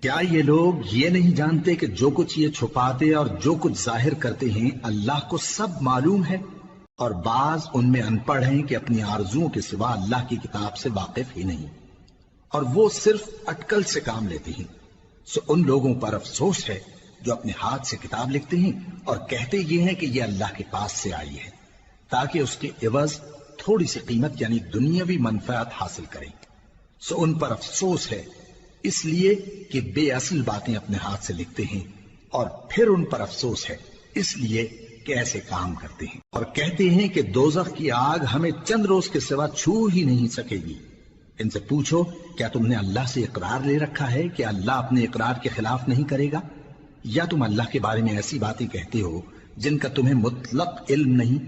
क्या ये लोग ये नहीं जानते कि जो कुछ ये छुपाते और जो कुछ जाहिर करते हैं अल्लाह को सब मालूम है? और बाज उनमें अनपढ़ हैं कि अपनी आरजुओं के सिवा अल्लाह की किताब से वाकिफ ही नहीं, और वो सिर्फ अटकल से काम लेते हैं। सो उन लोगों पर अफसोस है जो अपने हाथ से किताब लिखते हैं और कहते ये हैं कि ये अल्लाह के पास से आई है, ताकि उसके एवज थोड़ी सी कीमत यानी दुनियावी मनफात हासिल करें। सो उन पर अफसोस है इसलिए कि बेअसल बातें अपने हाथ से लिखते हैं, और फिर उन पर अफसोस है इसलिए कि ऐसे काम करते हैं और कहते हैं कि दोजख की आग हमें चंद रोज के सिवा छू ही नहीं सकेगी। इनसे पूछो, क्या तुमने अल्लाह से इकरार ले रखा है कि अल्लाह अपने इकरार के खिलाफ नहीं करेगा, या तुम अल्लाह के बारे में ऐसी बातें कहते हो जिनका तुम्हें मुतलक इल्म नहीं?